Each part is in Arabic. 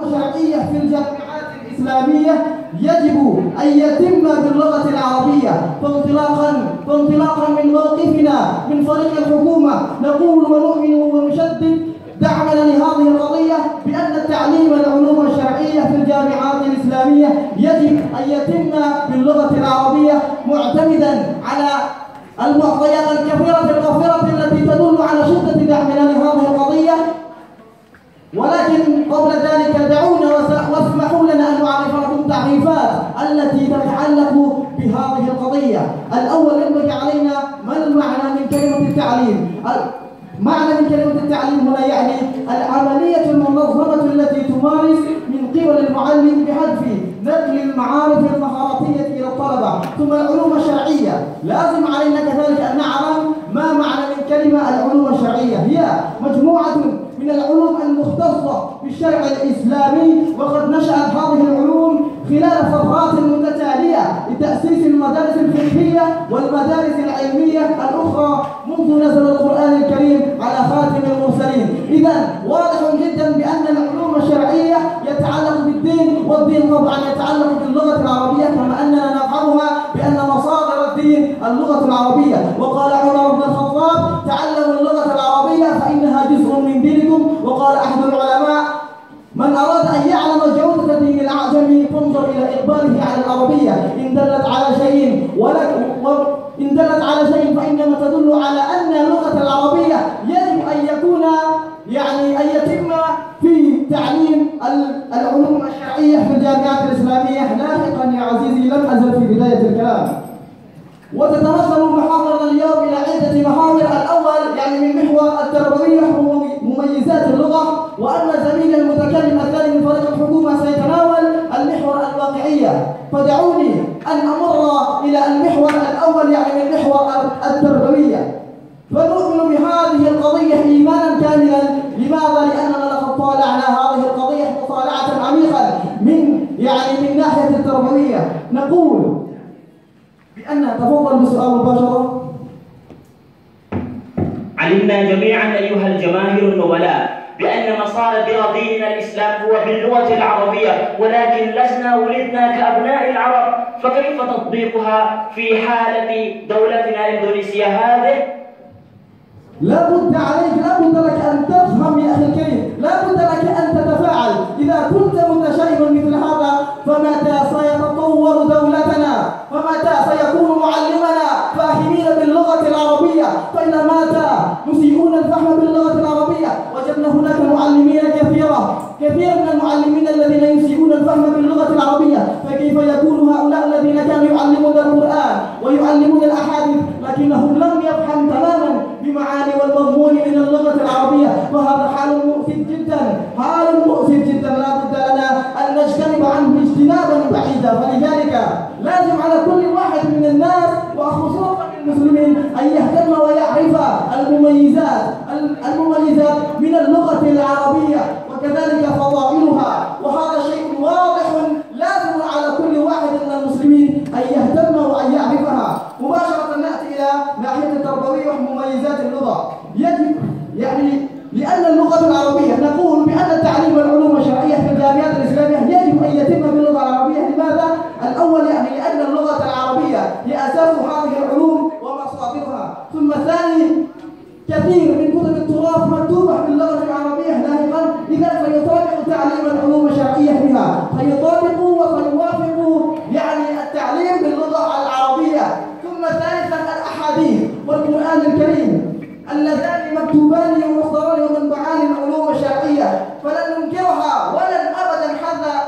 الشرعية في الجامعات الإسلامية يجب أن يتم باللغة العربية. فانطلاقا من موقفنا من فريق الحكومة نقول ونؤمن ونشدد دعمنا لهذه القضية بأن التعليم العلوم الشرعية في الجامعات الإسلامية يجب أن يتم باللغة العربية، معتمدا على المعطيات الكثيرة الوافرة التي تدل على شدة دعمنا لهذه القضية. ولكن قبل ذلك دعونا واسمحوا لنا أن نعرف لكم تعريفات التي تتعلق بهذه القضية. الأول ينبغي علينا ما المعنى من كلمة التعليم؟ معنى من كلمة التعليم هنا يعني العملية المنظمة التي تمارس من قبل المعلم بهدف نقل المعارف المهاراتية إلى الطلبة. ثم العلوم الشرعية، لازم علينا كذلك أن نعرف ما معنى من كلمة العلوم الشرعية. هي مجموعة من العلوم المختصة بالشرع الإسلامي، وقد نشأت هذه العلوم خلال فترات متتالية لتأسيس المدارس الفقهية والمدارس العلمية الأخرى منذ نزل القرآن الكريم على خاتم المرسلين. إذن واضح جدا بأن العلوم الشرعية يتعلق بالدين، والدين طبعا يتعلق باللغة العربية، كما أننا نفهمها بأن مصادر الدين اللغة العربية. وقال عمر بن الخطاب: تعلموا اللغة العربية فإنها جزء من دينكم. وقال أحد العلماء: من أراد أن يعلم جودة دين الأعجمي فانظر إلى إقباله على العربية، إن دلت على شيء فإنما تدل على أن اللغة العربية يجب أن يكون أن يتم في تعليم العلوم الشرعية في الجامعات الإسلامية. لاحقا يا عزيزي لم أزل في بداية الكلام، وتتمثل محاضرة اليوم إلى عدة محاور. الأول من محور التربوية مميزات اللغة، وأن زميلي المتكلم الثاني من فريق الحكومة سيتناول المحور الواقعية. فدعوني أن أمر إلى المحور الأول من محور التربوية. فنؤمن بهذه القضية إيمانا كاملا. لماذا؟ لأننا لقد طالعنا هذه القضية مطالعة عميقة من ناحية التربوية. نقول بأن تفضل بالسؤال مباشرة. علمنا جميعا أيها الجماهير النبلاء بأن مصادر ديننا الإسلام هو باللغة العربية، ولكن لسنا ولدنا كأبناء العرب، فكيف تطبيقها في حالة دولتنا إندونيسيا هذه؟ لا بد لك أن تفهم يا أخي الكريم، لا بد لك أن تتفاعل. إذا كنت متشائما مثل هذا فمتى سيتطور دولتنا؟ فمتى سيكون معلمنا فاهمين باللغة العربية؟ فإذا متى نسيئون الفهم باللغة العربية؟ وجدنا هناك معلمين كثير من المعلمين الذين يسيئون الفهم باللغة العربية، فكيف يكون هؤلاء الذين كانوا يعلمون القرآن ويعلمون الأحاديث لكنهم لم يفهم تماما بمعاني والمضمون من اللغة العربية؟ فهذا حال مؤسف جدا، لا بد لنا أن نجتنب عنه اجتنابا بعيدا. فلذلك لازم على كل واحد من الناس وخصوصا المسلمين أن يهتم ويعرف المميزات من اللغة العربية وكذلك فضائلها، وهذا شيء واضح لازم على كل واحد من المسلمين أن يهتم وأن يعرفها. مباشرة نأتي إلى ناحية التربوية ومميزات اللغة. يجب لأن اللغة العربية نقول بأن التعليم والعلوم الشرعية في الجامعات الإسلامية يجب أن يتم باللغة العربية. لماذا؟ الأول لأن اللغة العربية هي أساس هذه العلوم ومصادرها. ثم ثاني، كثير من كتب التراث مكتوبة باللغة العربية لاحقا، إذا فيطابق تعليم العلوم الشرعية بها، فيطابق ويوافق التعليم باللغة العربية. ثم ثالثا الأحاديث والقرآن الكريم اللذان مكتوبان ومصدران ومنبعان العلوم الشرعية، فلن ننكرها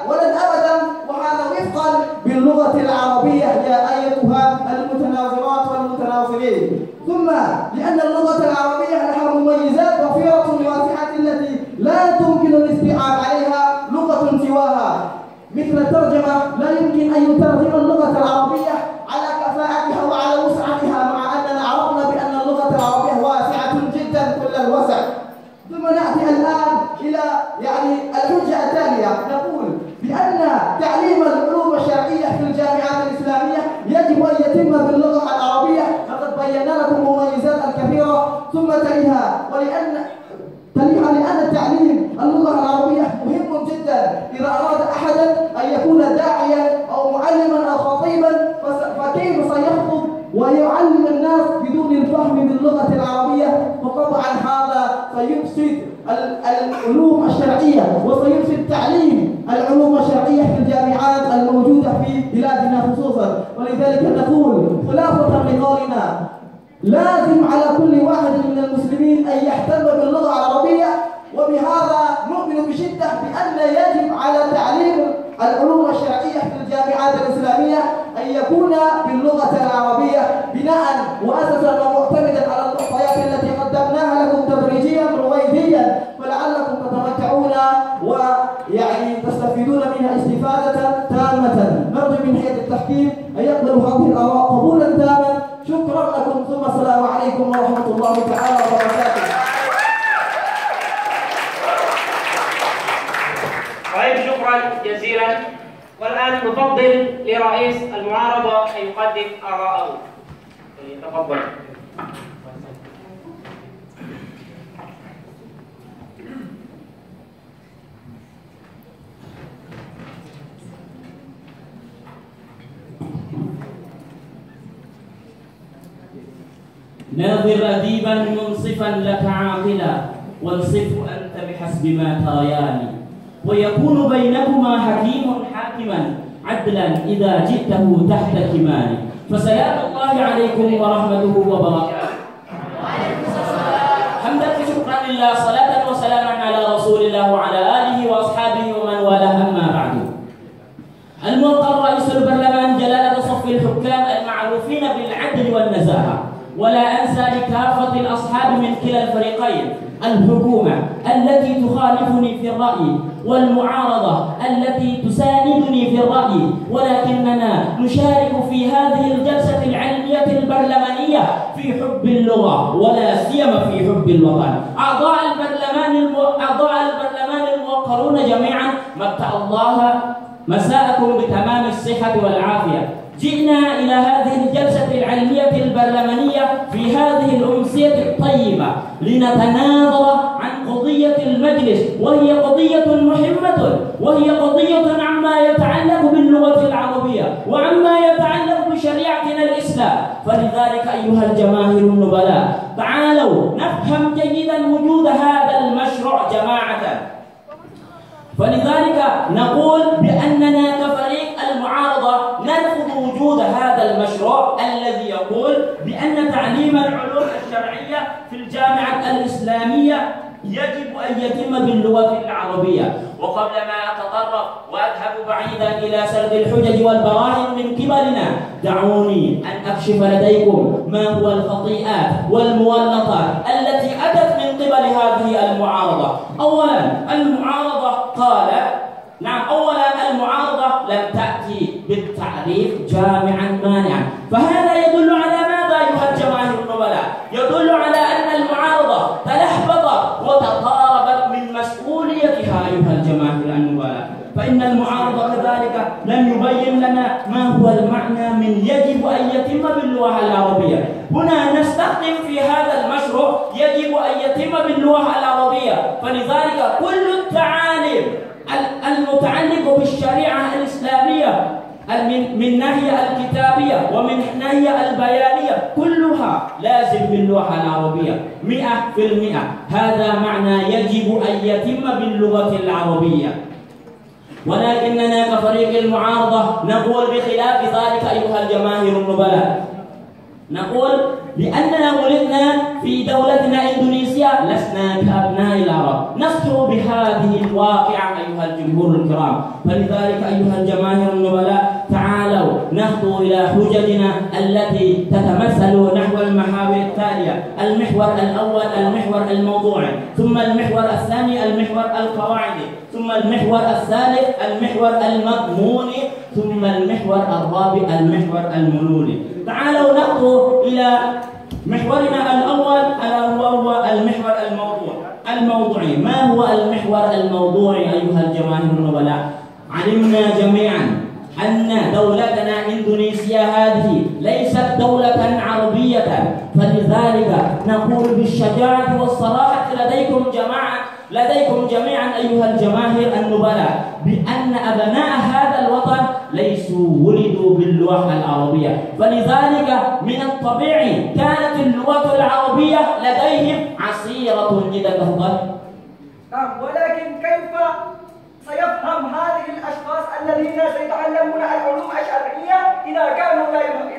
ولن أبدا، وهذا وفقا باللغة العربية يا أيتها المتناظرات والمتناظرين. ثم لأن اللغة العربية لها مميزات وفيرة واسعة التي لا تمكن الاستيعاب عليها لغة سواها، مثل الترجمة. لا يمكن أن يترجم اللغة العربية على كفاءتها وعلى وسعتها، مع أننا عرفنا بأن اللغة العربية واسعة جدا كل الوسع. ثم نأتي الآن إلى الحجة التالية. نقول بأن تعليم العلوم الشرعية في الجامعات الإسلامية يجب أن يتم باللغة العربية. لقد بينا لكم مميزات الكثيرة. ثم تليها لأن تعليم اللغة العربية مهم جدا، إذا أراد أحدا أن يكون داعيا أو معلما أو خطيبا فكيف سيخطب ويعلم الناس بدون الفهم باللغة العربية؟ فقطعا هذا سيفسد العلوم الشرعية وسيفسد تعليم العلوم الشرعية في الجامعات الموجودة في بلادنا خصوصا. ولذلك نقول خلاصة لقولنا لازم على كل واحد من المسلمين أن يهتم باللغة العربية، وبهذا نؤمن بشدة بأن يجب على تعليم العلوم الشرعية في الجامعات الإسلامية أن يكون باللغة العربية بناء وأساسا ومعتمدا على المعطيات التي قدمناها لكم تدريجيا رويديا، فلعلكم تتمتعون ويعني تستفيدون منها استفادة تامة. نرجو من هيئة التحكيم أن يقبلوا هذه الآراء قبولا تاما. شكرا لكم، ثم السلام عليكم ورحمة الله تعالى وبركاته. طيب، شكرا جزيلا. والآن نفضل لرئيس المعارضة أن يقدم آراءه. تفضل. ناظر أديبا منصفا لك عاقلا، وانصف أنت بحسب ما ترياني، ويكون بينكما حكيم حاكما عدلا إذا جئته تحت كمان. فسلام الله عليكم ورحمته وبركاته. حمدا وشكرا لله، صلاة وسلاما على رسول الله وعلى آله وأصحابه ومن والاه. أما بعد، الموقر رئيس البرلمان جلالة صف الحكام المعروفين بالعدل والنزاهة، ولا أنسى لكافة الأصحاب من كلا الفريقين، الحكومة التي تخالفني في الرأي والمعارضة التي تساندني في الرأي، ولكننا نشارك في هذه الجلسة العلمية البرلمانية في حب اللغة ولا سيما في حب الوطن. أعضاء البرلمان الموقرون جميعا، متع الله مساءكم بتمام الصحة والعافية. جئنا إلى هذه الجلسة العلمية البرلمانية في هذه الأمسية الطيبة لنتناظر عن قضية المجلس، وهي قضية مهمة، وهي قضية عما يتعلق باللغة العربية وعما يتعلق بشريعتنا الإسلام. فلذلك أيها الجماهير النبلاء، تعالوا نفهم جيدا وجود هذا المشروع جماعة. فلذلك نقول بأننا كفريق المعارضة نرفض وجود هذا المشروع الذي يقول بأن تعليم العلوم الشرعية في الجامعة الإسلامية يجب أن يتم باللغة العربية. وقبل ما أتطرق وأذهب بعيدا إلى سرد الحجج والبراهين من قبلنا، دعوني أن أكشف لديكم ما هو الخطيئات والمغلطات التي أتت من قبل هذه المعارضة. أولا المعارضة لم تأتي بالتعريف جامعا مانعا، فهذا يدل على ماذا أيها الجماهير النبلاء؟ يدل على أن المعارضة تلحبطت وتقاربت من مسؤوليتها أيها الجماهير النبلاء. فإن المعارضة كذلك لم يبين لنا ما هو المعنى من يجب أن يتم باللغة العربية. هنا نستخدم في هذا المشروع يجب أن يتم باللغة العربية، فلذلك كل التعاليم المتعلقة بالشريعة الإسلامية من ناحية الكتابية ومن ناحية البيانية كلها لازم باللغة العربية 100%. هذا معنى يجب أن يتم باللغة العربية. ولكننا كفريق المعارضة نقول بخلاف ذلك أيها الجماهير النبلاء، نقول لأننا ولدنا في دولتنا إندونيسيا لسنا كأبناء العرب، نصحو بهذه الواقعة أيها الجمهور الكرام. فلذلك أيها الجماهير النبلاء، تعالوا نخطو إلى حججنا التي تتمثل نحو المحاور التالية: المحور الأول المحور الموضوعي، ثم المحور الثاني المحور القواعدي، ثم المحور الثالث المحور المضموني، ثم المحور الرابع المحور الملولي. تعالوا نخطو إلى محورنا الأول ألا هو المحور الموضوعي. ما هو المحور الموضوعي أيها الجماهير النبلاء؟ علمنا جميعا أن دولتنا إندونيسيا هذه ليست دولة عربية، فلذلك نقول بالشجاعة والصراحة لديكم جماعة لديكم جميعا أيها الجماهير النبلاء بأن أبناء هذا الوطن ليسوا ولدوا باللغة العربية، فلذلك من الطبيعي كانت اللغة العربية لديهم عسيرة جدا. تفضل. نعم، ولكن كيف سيفهم هذه الأشخاص الذين سيتعلمون العلوم الشرعية إذا كانوا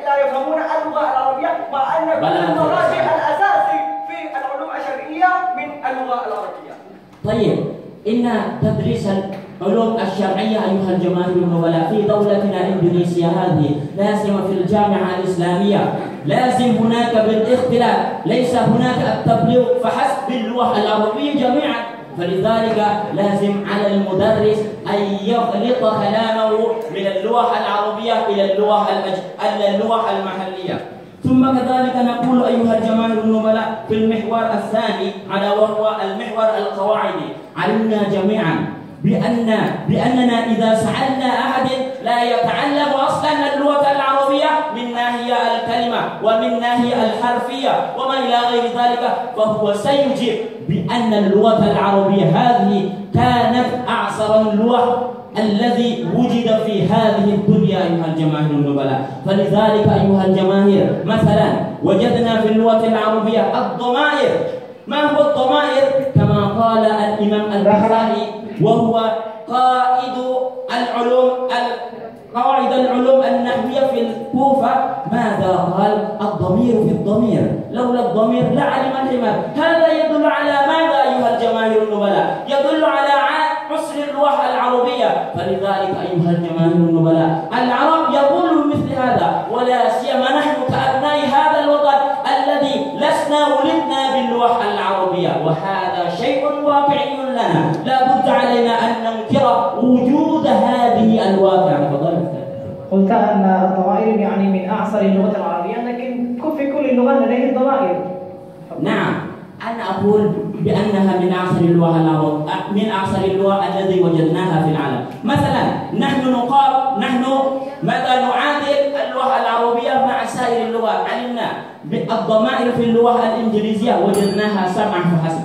لا يفهمون اللغة العربية، مع أن كل المراجع الأساسي في العلوم الشرعية من اللغة العربية؟ طيب، إن تدريس العلوم الشرعية أيها الجماهير النبلاء في دولتنا إندونيسيا هذه لازم في الجامعة الإسلامية، لازم هناك بالاختلاف، ليس هناك التبليغ فحسب باللغة العربية جميعا، فلذلك لازم على المدرس أن يخلط كلامه من اللغة العربية إلى اللغة المحلية. ثم كذلك نقول أيها الجماهير النبلاء في المحور الثاني على وهو المحور القواعدي، علمنا جميعا بأننا إذا سألنا أحد لا يتعلم أصلا اللغة العربية من ناحية الكلمة ومن ناحية الحرفية وما إلى غير ذلك، فهو سيجيب بأن اللغة العربية هذه كانت أعصر اللغة الذي وجد في هذه الدنيا أيها الجماهير النبلاء. فلذلك أيها الجماهير مثلا وجدنا في اللغة العربية الضمائر. ما هو الضمائر؟ كما قال الإمام البخاري وهو قواعد العلوم النحوية في الكوفة، ماذا قال؟ الضمير في الضمير، لولا الضمير لعلم الحمار. هذا يدل على ماذا أيها الجماهير النبلاء؟ يدل على عسر اللغة العربية. فلذلك أيها الجماهير النبلاء العرب يقولوا مثل هذا، ولا سيما نحن كأبناء هذا الوطن الذي لسنا ولدنا باللغة العربية، وهذا شيء واقعي لنا لا بد علينا أن ننكر وجود هذه الواقع. قلت أن الضمائر يعني من أعصر اللغة العربية، لكن في كل اللغة لديه الضمائر. نعم، أنا أقول بأنها من أعصر اللغة الذي وجدناها في العالم. مثلا نحن ماذا نعادل اللغة العربية مع سائر اللغات؟ علمنا بالضمائر في اللغة الإنجليزية وجدناها 7 فحسب،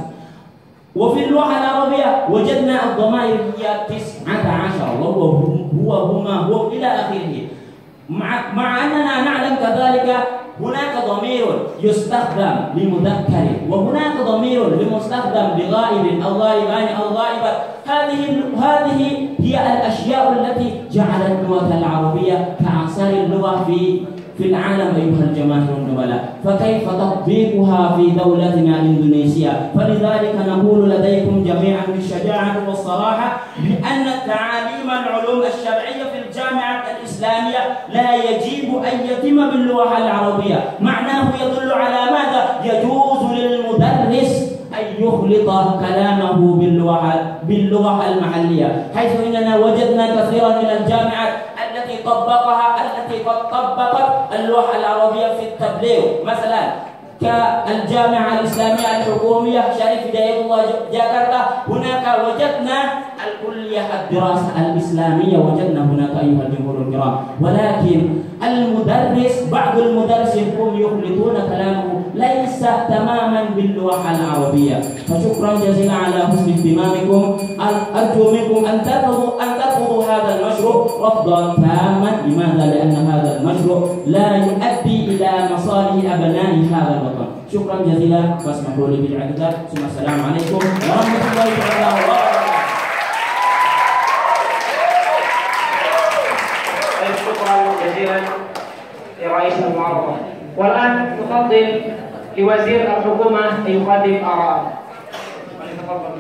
وفي اللغة العربية وجدنا الضمائر هي 19 هو إلى آخره. مع أننا نعلم كذلك هناك ضمير يستخدم لمذكر وهناك ضمير لمستخدم لغائب أو غائبان أو غائبة. هذه هي الأشياء التي جعلت اللغة العربية كعصر اللغة في العالم أيها الجماهير النبلاء، فكيف تطبيقها في دولتنا إندونيسيا؟ فلذلك نقول لديكم جميعا بالشجاعة والصراحة بأن تعاليم العلوم الشرعية في الجامعة الإسلامية لا يجب أن يتم باللغة العربية. معناه يدل على ماذا؟ يجوز للمدرس أن يخلط كلامه باللغة المحلية، حيث إننا وجدنا كثيرا من الجامعات التي طبقت اللغة العربية في التبليغ، مثلا كالجامعة الإسلامية الحكومية شريف هداية الله جاكرتا. هناك وجدنا الكلية الدراسة الإسلامية، وجدنا هناك أيها الجمهور الكرام، ولكن بعض المدرسين هم يخلطون كلامه ليس تماما باللغة العربية. فشكرا جزيلا على حسن اهتمامكم. أرجو منكم أن ترفضوا هذا المشروع رفضا تاما. لماذا؟ لأن هذا المشروع لا يؤدي إلى مصالح أبناء هذا الوطن. شكرا جزيلا، واسمحوا لي بالاعتذار، ثم السلام عليكم ورحمة الله تعالى وبركاته. شكرا جزيلا لرئيس المعارضة. والآن نفضل لوزير الحكومة أن يقدم آراءه. فليتفضل.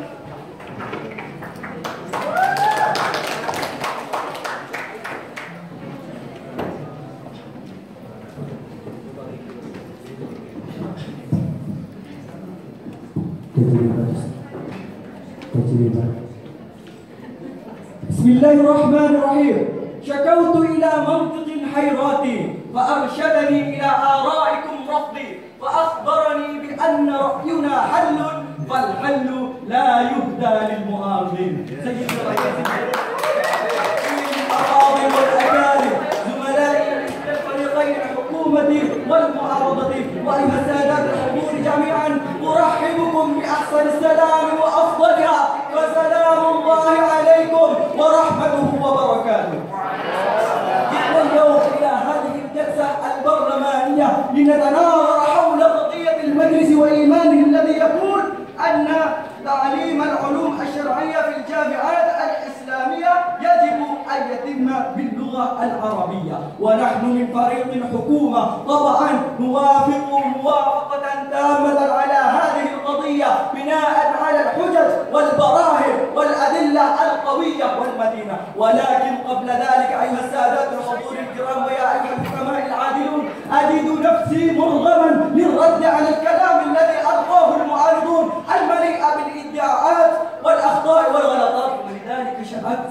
بسم الله الرحمن الرحيم. شكوت إلى منطق حيراتي فأرشدني إلى آرائكم رفضي، فأخبرني بأن رأينا حل، فالحل لا يهدى للمعارضين. سيد الرئيس الأفاضل والأكارم، زملائي من الفريقين الحكومة والمعارضة، وأيها السادات الحضور جميعا، أرحبكم بأحسن السلام وأفضلها أن يتم باللغة العربية. ونحن من فريق الحكومة طبعا نوافق موافقة تامة على هذه القضية بناء على الحجج والبراهين والأدلة القوية والمتينة. ولكن قبل ذلك أيها السادات الحضور الكرام ويا أيها الحكماء العادلون، أجد نفسي مرغما للرد على الكلام الذي ألقاه المعارضون المليء بالادعاءات والأخطاء والغلطات، ولذلك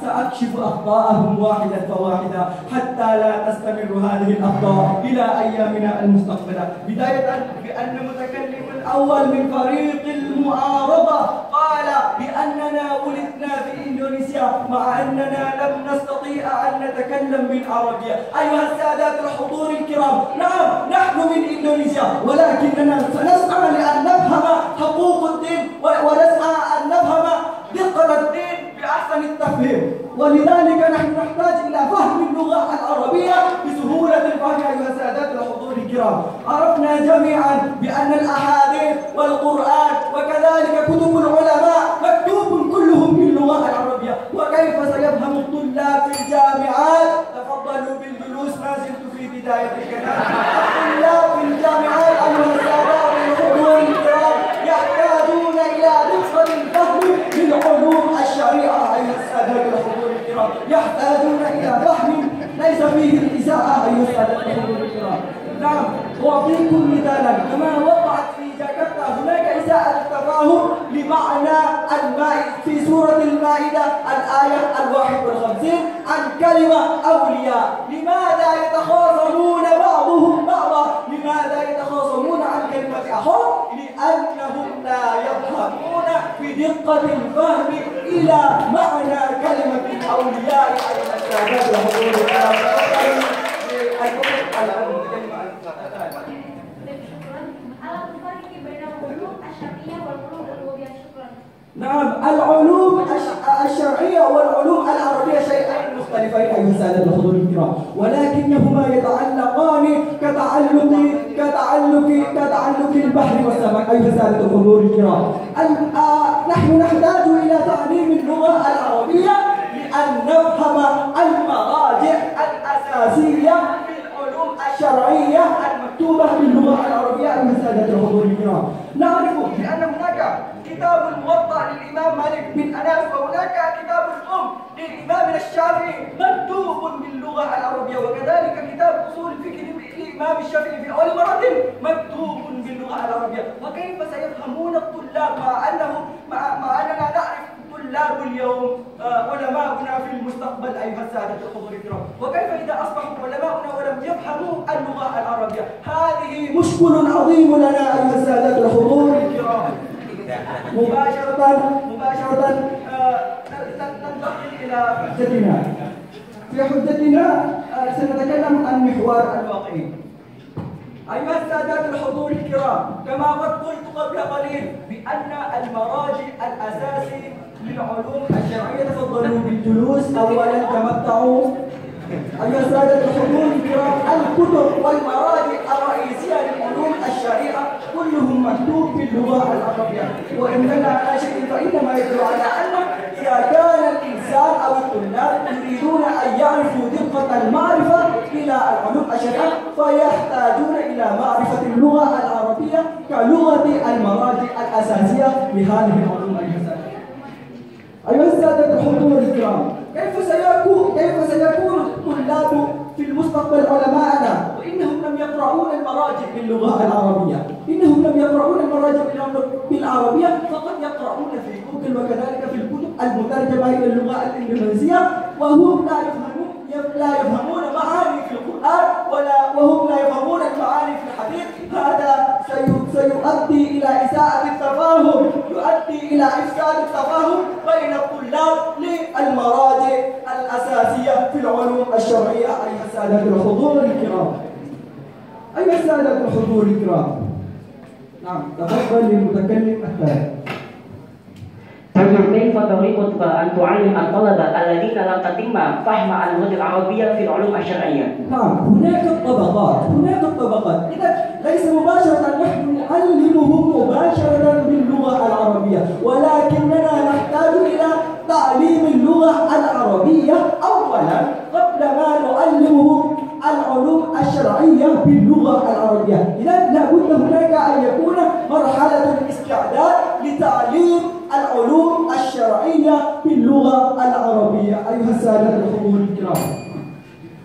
سأكشف أخطاءهم واحدة فواحدة حتى لا تستمر هذه الأخطاء إلى أيامنا المستقبلة. بداية بأن المتكلم الأول من فريق المعارضة قال بأننا ولدنا في إندونيسيا مع أننا لم نستطيع أن نتكلم بالعربية. أيها السادات الحضور الكرام، نعم نحن من إندونيسيا، ولكننا سنسعى لأن نفهم حقوق الدين ونسعى أن نفهم دقة الدين بأحسن التفهيم، ولذلك نحن نحتاج إلى فهم اللغة العربية بسهولة الفهم. أيها السادات الحضور الكرام، عرفنا جميعا بأن الأحاديث والقرآن وكذلك كتب العلماء مكتوب كلهم باللغة العربية، وكيف سيفهم الطلاب في الجامعات؟ تفضلوا بالجلوس، ما زلت في بداية الكلام. الطلاب في الجامعات أيها السادات الحضور الكرام يحتاجون إلى دقة الفهم للعلوم الشريعة. أيها السادات الحضور الكرام يحتاجون إلى فهم ليس فيه الإساءة. أيها السادات الحضور الكرام، نعم أعطيكم مثالا، كما وقعت في جاكرتا هناك إساءة التفاهم لمعنى المائدة في سورة المائدة الآية 51 عن كلمة أولياء. لماذا يتخاصمون بعضهم بعضا؟ لماذا يتخاصمون عن كلمة أخر؟ لأنهم لا يفهمون بدقة الفهم إلى معنى كلمة الأولياء. أيها السادات الحضور الكرام، نعم العلوم الشرعية والعلوم العربية شيئين مختلفين أيها السادة الحضور الكرام، ولكنهما يتعلقان كتعلق البحر والسمك. أيها السادة الحضور الكرام، نحن نحتاج إلى تعليم اللغة العربية لأن نفهم المراجع الأساسية في العلوم الشرعية المكتوبة باللغة العربية. أيها السادة الحضور الكرام، نعرف بأن هناك كتاب الموطأ للإمام مالك بن أنس، وهناك كتاب الأم للإمام الشافعي مكتوب باللغة العربية، وكذلك كتاب أصول الفقه للإمام الشافعي في أول مراتب مكتوب باللغة العربية. وكيف سيفهمون الطلاب مع أننا نعرف طلاب اليوم علماؤنا في المستقبل؟ أيها السادة الحضور الكرام، وكيف إذا أصبحوا علماؤنا ولم يفهموا اللغة العربية؟ هذه مشكل عظيم لنا أيها السادة الحضور الكرام. مباشرة ننتقل إلى حجتنا. في حجتنا سنتكلم عن محور الواقعي. أيها السادات الحضور الكرام، كما قد قلت قبل قليل بأن المراجع الأساسي للعلوم الشرعية، تفضلوا بالجلوس أولا تمتعوا. أيها السادة الحضور الكرام، الكتب والمراجع الرئيسية للعلوم الشريعة كلهم مكتوب باللغة العربية، وإن كان على شيء فإنما يدل على أن إذا كان الإنسان أو الطلاب يريدون أن يعرفوا دقة المعرفة إلى العلوم الشريعة فيحتاجون إلى معرفة اللغة العربية كلغة المراجع الأساسية لهذه العلوم. أيها السادة الحضور الكرام، كيف سيكون الطلاب في المستقبل علماءنا وإنهم لم يقرؤون المراجع باللغة العربية؟ إنهم لم يقرؤون المراجع بالعربية، فقد يقرؤون في جوجل وكذلك في الكتب المترجمة إلى اللغة الإنجليزية، وهم لا يفهمون معاني في القرآن وهم لا يفهمون المعاني في الحديث. هذا سيؤدي إلى إساءة التفاهم، يؤدي إلى إفساد التفاهم بين الطلاب للمراجع الأساسية في العلوم الشرعية. أيها السادة الحضور الكرام، أيها السادة الحضور الكرام، نعم تفضل للمتكلم الثاني. طيب، كيف طريقتك أن تعلم الطلبة الذين لم تتم فهم اللغة العربية في العلوم الشرعية؟ نعم، هناك الطبقات، إذا ليس مباشرة نحن نعلمهم مباشرة باللغة العربية، ولكننا نحتاج إلى تعليم اللغة العربية أولا باللغة العربية. إذا لابد هناك أن يكون مرحلة الاستعداد لتعليم العلوم الشرعية باللغة العربية. أيها السادة الحضور الكرام،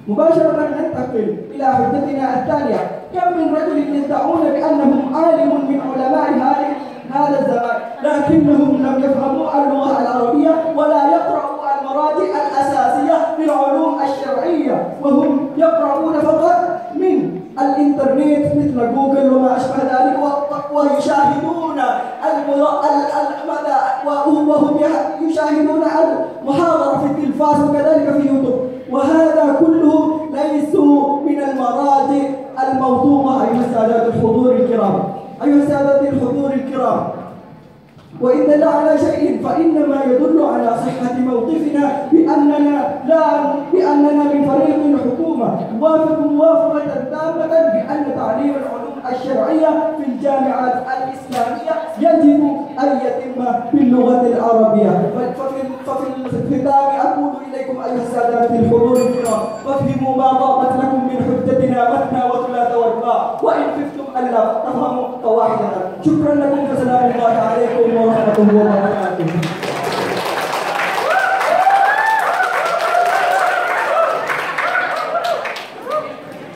مباشرة ننتقل إلى حجتنا الثانية. كم من رجل يدعون بأنهم عالم من علماء هذا الزمان، لكنهم لم يفهموا اللغة العربية ولا يقرأوا المراجع الأساسية للعلوم الشرعية، وهم يقرؤون فقط من الإنترنت مثل جوجل وما أشبه ذلك، ويشاهدون وهم يشاهدون المحاضرة في التلفاز وكذلك في يوتيوب، وهذا كله ليسوا من المراجع الموثوقة. أيها السادة الحضور الكرام، أيها السادة الحضور الكرام، وإن دل على شيء فإنما يدل على صحة موقفنا بأننا من فريق الحكومة نوافق موافقة تامة بأن تعليم العلوم الشرعية في الجامعات الإسلامية يجب أن يتم باللغة العربية. ففي الختام أقول إليكم أيها السادة الحضور الكرام، فافهموا ما ضاقت لكم من حجتنا مثنى وثلاث ورباع، وإن خفتم ألا تفهموا فواحدة. شكرا لكم وسلام الله عليكم ورحمة الله وبركاته.